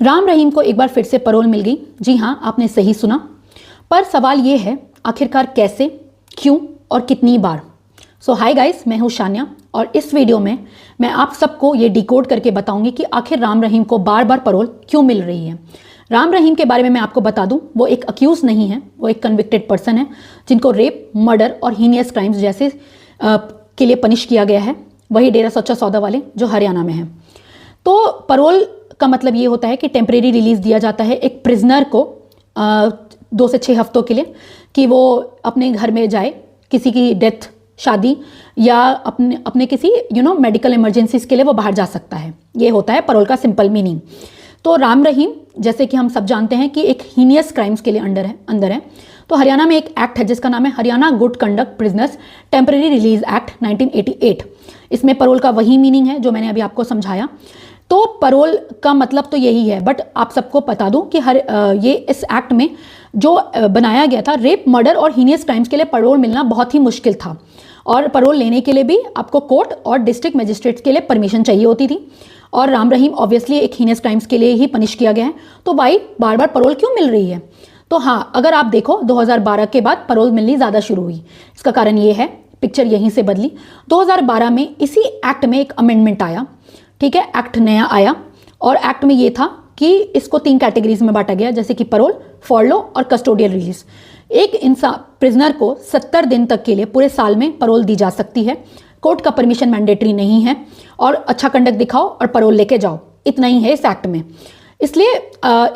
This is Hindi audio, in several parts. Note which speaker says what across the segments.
Speaker 1: राम रहीम को एक बार फिर से पैरोल मिल गई। जी हाँ, आपने सही सुना। पर सवाल ये है, आखिरकार कैसे, क्यों और कितनी बार। सो हाय गाइस, मैं हूँ शान्या और इस वीडियो में मैं आप सबको ये डिकोड करके बताऊंगी कि आखिर राम रहीम को बार बार पैरोल क्यों मिल रही है। राम रहीम के बारे में मैं आपको बता दूं, वो एक अक्यूज नहीं है, वो एक कन्विक्टेड पर्सन है जिनको रेप, मर्डर और हीनियस क्राइम्स जैसे के लिए पनिश किया गया है। वही डेरा सच्चा सौदा वाले जो हरियाणा में है। तो पैरोल का मतलब ये होता है कि टेम्परेरी रिलीज दिया जाता है एक प्रिजनर को 2 से 6 हफ्तों के लिए, कि वो अपने घर में जाए, किसी की डेथ, शादी या अपने किसी मेडिकल इमरजेंसीज के लिए वो बाहर जा सकता है। ये होता है पैरोल का सिंपल मीनिंग। तो राम रहीम, जैसे कि हम सब जानते हैं कि एक हीनियस क्राइम्स के लिए अंदर है। तो हरियाणा में एक एक्ट है जिसका नाम है Haryana good conduct prisoners temporary release act 1988। इसमें पैरोल का वही मीनिंग है जो मैंने अभी आपको समझाया। तो पैरोल का मतलब तो यही है, बट आप सबको बता दूं कि ये इस एक्ट में जो बनाया गया था, रेप, मर्डर और हीनियस क्राइम्स के लिए पैरोल मिलना बहुत ही मुश्किल था। और पैरोल लेने के लिए भी आपको कोर्ट और डिस्ट्रिक्ट मजिस्ट्रेट्स के लिए परमिशन चाहिए होती थी। और राम रहीम ऑब्वियसली एक हीनियस क्राइम्स के लिए ही पनिश किया गया है। तो भाई बार बार पैरोल क्यों मिल रही है? तो हाँ, अगर आप देखो 2012 के बाद पैरोल मिलनी ज़्यादा शुरू हुई। इसका कारण ये है, पिक्चर यहीं से बदली। 2012 में इसी एक्ट में एक अमेंडमेंट आया, ठीक है, एक्ट नया आया। और एक्ट में ये था कि इसको 3 कैटेगरीज में बांटा गया, जैसे कि पैरोल, फॉरलो और कस्टोडियल रिलीज। एक इंसान, प्रिजनर को 70 दिन तक के लिए पूरे साल में पैरोल दी जा सकती है। कोर्ट का परमिशन मैंडेटरी नहीं है और अच्छा कंडक्ट दिखाओ और पैरोल लेके जाओ, इतना ही है इस एक्ट में। इसलिए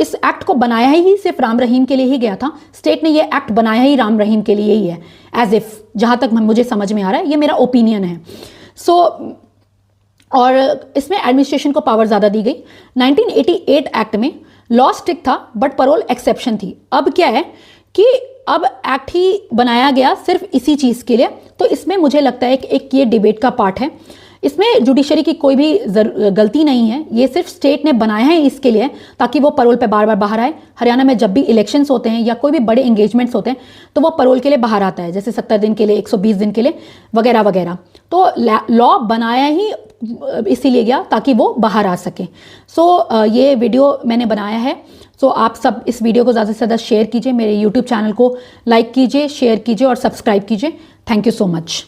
Speaker 1: इस एक्ट को बनाया ही सिर्फ राम रहीम के लिए ही गया था। स्टेट ने ये एक्ट बनाया ही राम रहीम के लिए ही है, एज इफ, जहाँ तक मुझे समझ में आ रहा है, ये मेरा ओपिनियन है। और इसमें एडमिनिस्ट्रेशन को पावर ज़्यादा दी गई। 1988 एक्ट में लॉ स्ट्रिक्ट था बट पैरोल एक्सेप्शन थी। अब क्या है कि अब एक्ट ही बनाया गया सिर्फ इसी चीज़ के लिए। तो इसमें मुझे लगता है कि एक ये डिबेट का पार्ट है। इसमें जुडिशरी की कोई भी गलती नहीं है, ये सिर्फ स्टेट ने बनाया है इसके लिए ताकि वो पैरोल पे बार बार बाहर आए। हरियाणा में जब भी इलेक्शंस होते हैं या कोई भी बड़े एंगेजमेंट्स होते हैं तो वो पैरोल के लिए बाहर आता है, जैसे 70 दिन के लिए, 120 दिन के लिए, वगैरह वगैरह। तो लॉ बनाया ही इसीलिए गया ताकि वो बाहर आ सके। ये वीडियो मैंने बनाया है। आप सब इस वीडियो को ज़्यादा से ज़्यादा शेयर कीजिए, मेरे यूट्यूब चैनल को लाइक कीजिए, शेयर कीजिए और सब्सक्राइब कीजिए। Thank you so much.